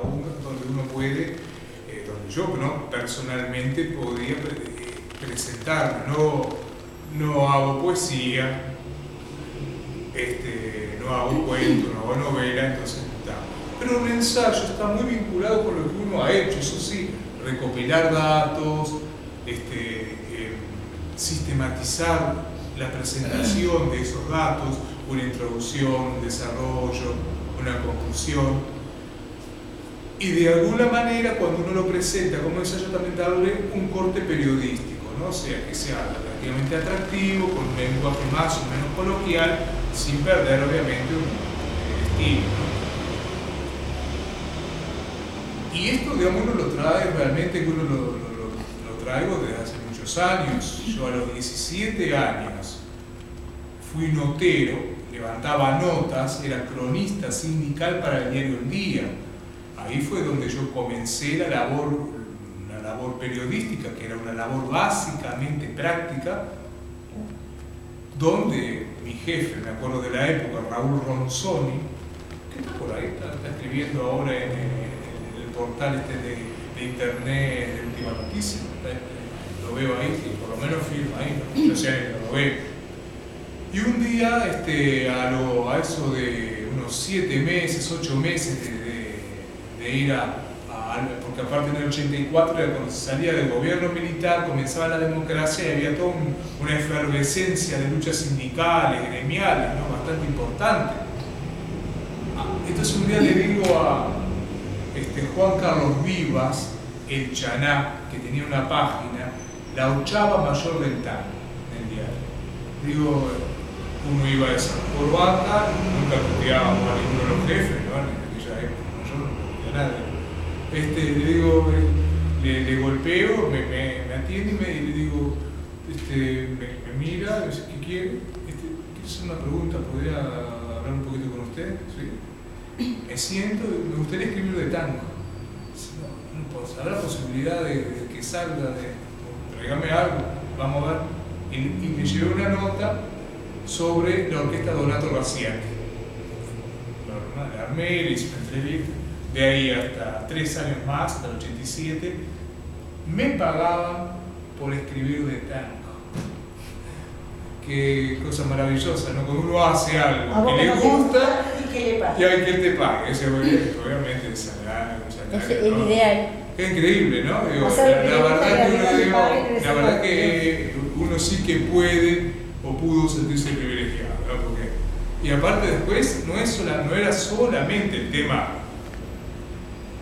aún donde uno puede, donde yo personalmente podía presentarme. No hago poesía, no hago cuento, no hago novela, entonces está. Pero un ensayo está muy vinculado con lo que uno ha hecho, eso sí, recopilar datos, sistematizar la presentación de esos datos, una introducción, un desarrollo, una conclusión, y de alguna manera cuando uno lo presenta como ensayo también darle un corte periodístico, ¿no? O sea, que sea relativamente atractivo, con un lenguaje más o menos coloquial, sin perder obviamente un estilo, ¿no? Y esto, digamos, uno lo trae realmente, uno lo traigo desde hace muchos años. Yo a los 17 años fui notero, levantaba notas, era cronista sindical para el diario El Día. Ahí fue donde yo comencé la labor periodística, que era una labor básicamente práctica, donde mi jefe, me acuerdo de la época, Raúl Ronzoni, que está por ahí, está escribiendo ahora en el portal de internet de Última Noticia, lo veo ahí, que por lo menos firma ahí, no sé, lo veo. Y un día, a eso de unos 7 meses, 8 meses de ir porque aparte en el 84 era cuando se salía del gobierno militar, comenzaba la democracia y había toda una efervescencia de luchas sindicales, gremiales, ¿no? Bastante importante. Entonces un día le digo a Juan Carlos Vivas, el Chaná, que tenía una página, La Ochava Mayor del Tango, en el diario. Digo, uno iba a esa corbata, nunca puteábamos a ninguno de los jefes, ¿no? En aquella época, yo no puteaba a nadie. Le digo, le golpeo, me atiende y le digo, me mira, me dice, ¿qué quiere? ¿Quiere hacer una pregunta? ¿Podría hablar un poquito con usted? ¿Sí? Me siento, me gustaría escribir de tango. ¿Habrá la posibilidad de que salga tráigame algo? Vamos a ver. Y me llevé una nota sobre la orquesta Donato Raciati. La armé, le hice una entrevista. De ahí hasta 3 años más, hasta el 87, me pagaban por escribir de tango. Qué cosa maravillosa, ¿no? Cuando uno hace algo que le gusta y hay quien te pague. Ese obviamente es salario, es el ideal. Es increíble, ¿no? Digo, la verdad que uno sí que puede o pudo sentirse privilegiado, ¿no? Y aparte después no era solamente el tema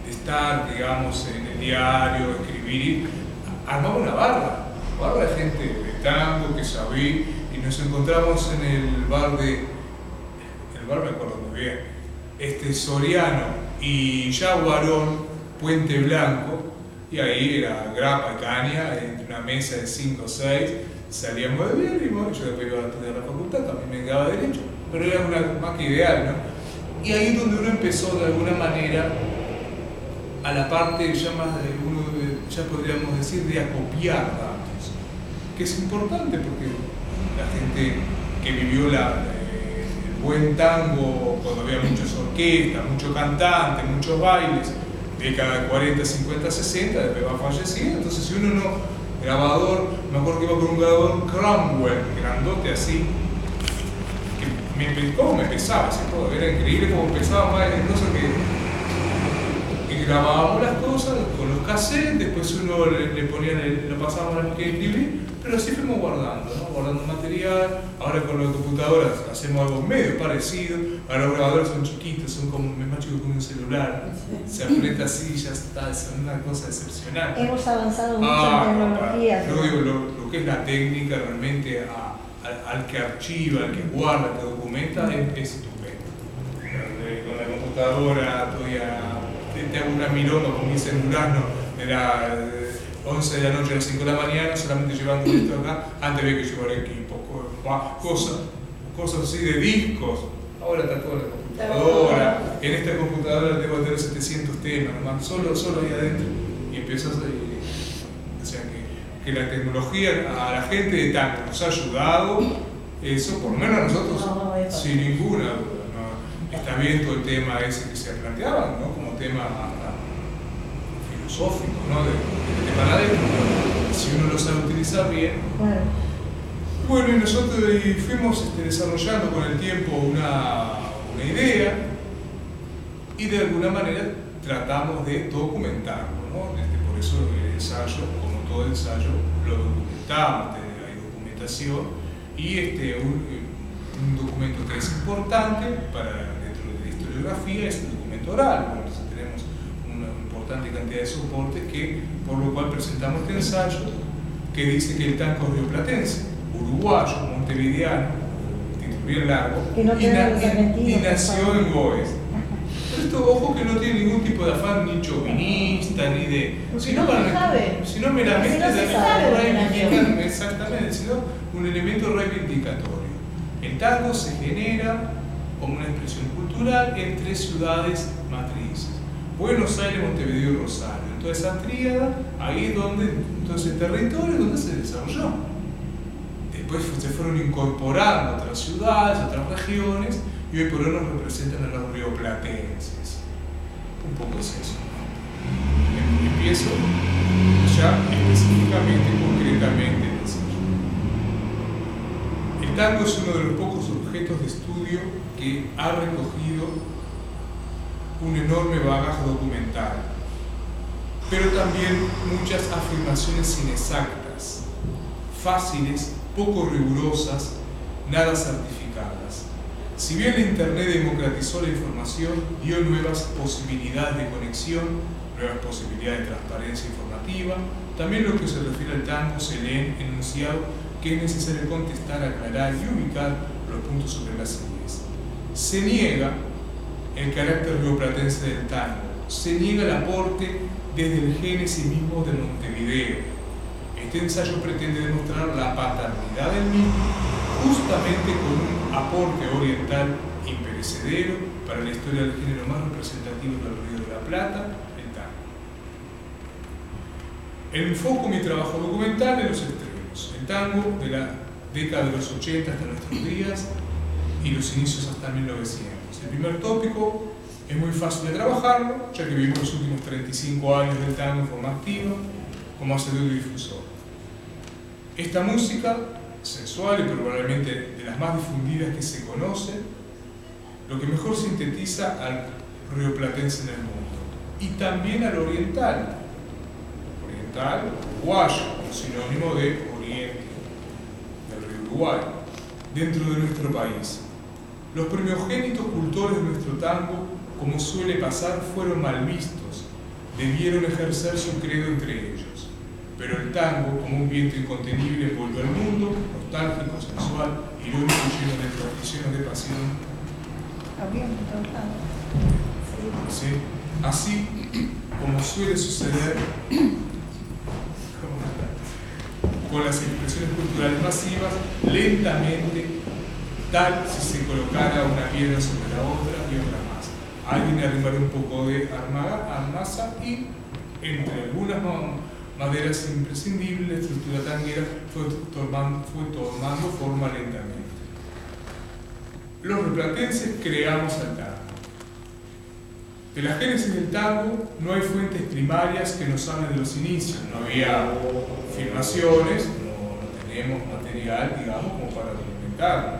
estar, digamos, en el diario, escribir, armaba una barra de gente de tango que sabía, y nos encontramos en el bar me acuerdo muy bien, Soriano y Yaguarón, Puente Blanco, y ahí era grapa y caña, entre una mesa de 5 o 6, salíamos de bien, y bueno, yo después iba a estudiar la facultad, también me quedaba derecho, pero era más que ideal, ¿no? Y ahí es donde uno empezó de alguna manera a la parte ya podríamos decir de acopiar datos, que es importante porque la gente que vivió el buen tango cuando había muchas orquestas, muchos cantantes, muchos bailes, década de 40, 50, 60, después va falleciendo, entonces si uno grabador, me acuerdo que iba con un grabador Cromwell, grandote así, cómo me pesaba ese todo, era increíble cómo pesaba más incluso que grabábamos las cosas con los cassettes, después uno le ponía, lo pasábamos a la máquina de imprimir, pero así fuimos guardando, ¿no? Guardando material. Ahora con las computadoras hacemos algo medio parecido. Ahora los grabadores son chiquitos, son como más chicos que un celular. Se aprieta así y ya está, es una cosa excepcional. Hemos avanzado mucho en tecnología. Yo digo, lo que es la técnica realmente al que archiva, al que guarda, que documenta, es estupendo. Con la computadora todavía te hago una milonga con mi celular, no, era 11 de la noche a las 5 de la mañana, solamente llevando esto acá, antes había que llevar equipo, cosas así de discos, ahora está toda la computadora, en esta computadora debo tener 700 temas, nomás, solo ahí adentro, y empiezas a ir. O sea que la tecnología a la gente de tanto nos ha ayudado, eso por lo menos a nosotros, sin ninguna duda, ¿no? Está bien todo el tema ese que se planteaba, ¿no? Como tema hasta filosófico, ¿no? De para adentro, si uno lo sabe utilizar bien. Claro. Bueno, y nosotros fuimos desarrollando con el tiempo una idea y de alguna manera tratamos de documentarlo, ¿no? Por eso el ensayo, como todo ensayo, lo documentamos, hay documentación y un documento que es importante para dentro de la historiografía es el documento oral. Bueno, entonces tenemos una importante cantidad de soportes por lo cual presentamos este ensayo que dice que el tango es rioplatense, uruguayo, montevideano, título bien largo, que no y nació en Goes. Pero esto, ojo, que no tiene ningún tipo de afán ni chauvinista, ni de... sino meramente de reivindicar, exactamente, sino un elemento reivindicatorio. El tango se genera como una expresión cultural en 3 ciudades matrices: Buenos Aires, Montevideo y Rosario. Entonces, esa tríada, ahí es donde, entonces, el territorio donde se desarrolló. Después se fueron incorporando otras ciudades, otras regiones, y hoy por hoy nos representan a los rioplatenses. Un poco es eso. Empiezo ya específicamente, concretamente el ensayo. El tango es uno de los pocos objetos de estudio que ha recogido un enorme bagaje documental, pero también muchas afirmaciones inexactas, fáciles, poco rigurosas, nada certificadas. Si bien la Internet democratizó la información, dio nuevas posibilidades de conexión, nuevas posibilidades de transparencia informativa, también lo que se refiere al tango se lee en enunciado que es necesario contestar, aclarar y ubicar los puntos sobre las ideas. Se niega el carácter rioplatense del tango, se niega el aporte desde el génesis mismo de Montevideo. Este ensayo pretende demostrar la paternidad del mismo, justamente con un aporte oriental imperecedero para la historia del género más representativo del Río de la Plata, el tango. Enfoco mi trabajo documental en los extremos: el tango de la década de los 80 hasta nuestros días y los inicios hasta 1900. El primer tópico es muy fácil de trabajarlo, ya que vivimos los últimos 35 años del tango en forma activa como hacedor y difusor. Esta música sensual y probablemente de las más difundidas que se conocen, lo que mejor sintetiza al rioplatense en el mundo y también al oriental uruguayo, sinónimo de oriente, del río Uruguay, dentro de nuestro país. Los primogénitos cultores de nuestro tango, como suele pasar, fueron mal vistos, debieron ejercer su credo entre ellos. Pero el tango, como un viento incontenible, volvió al mundo, nostálgico, sensual, irónico y lleno de pasión. Sí. Así como suele suceder con las expresiones culturales masivas, lentamente, tal si se colocara una piedra sobre la otra y otra más. Alguien arrimará un poco de armasa y, entre algunas maderas imprescindibles, la estructura tanguera fue tomando forma lentamente. Los rioplatenses creamos al tango. De la génesis del tango no hay fuentes primarias que nos hablen de los inicios. No había filmaciones, no tenemos material, digamos, como para documentarlo.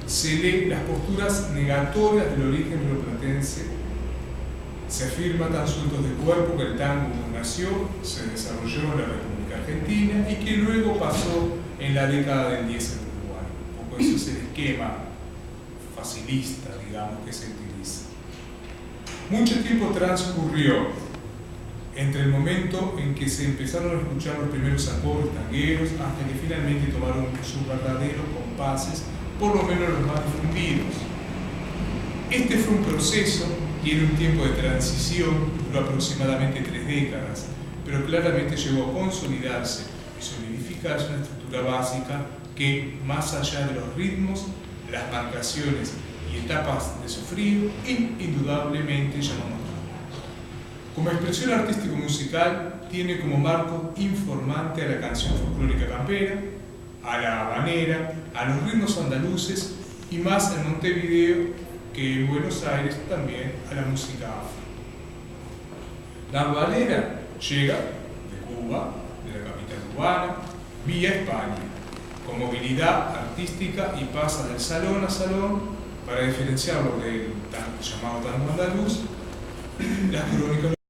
Se lee las posturas negatorias del origen rioplatense. Se afirma tan sueltos de cuerpo que el tango nació, se desarrolló en la República Argentina y que luego pasó en la década del 10 en Uruguay. Un poco eso es el esquema facilista, digamos, que se utiliza. Mucho tiempo transcurrió entre el momento en que se empezaron a escuchar los primeros acordes tangueros hasta que finalmente tomaron sus verdaderos compases, por lo menos los más difundidos. Este fue un proceso, tiene un tiempo de transición, duró aproximadamente 3 décadas, pero claramente llegó a consolidarse y solidificarse una estructura básica que, más allá de los ritmos, las marcaciones y etapas de sufrido, indudablemente llamamos tango. Como expresión artístico-musical, tiene como marco informante a la canción folclórica campera, a la habanera, a los ritmos andaluces y más en Montevideo que en Buenos Aires también a la música afro. La Valera llega de Cuba, de la capital cubana, vía España, con movilidad artística y pasa del salón a salón para diferenciarlo del llamado tango andaluz, las crónicas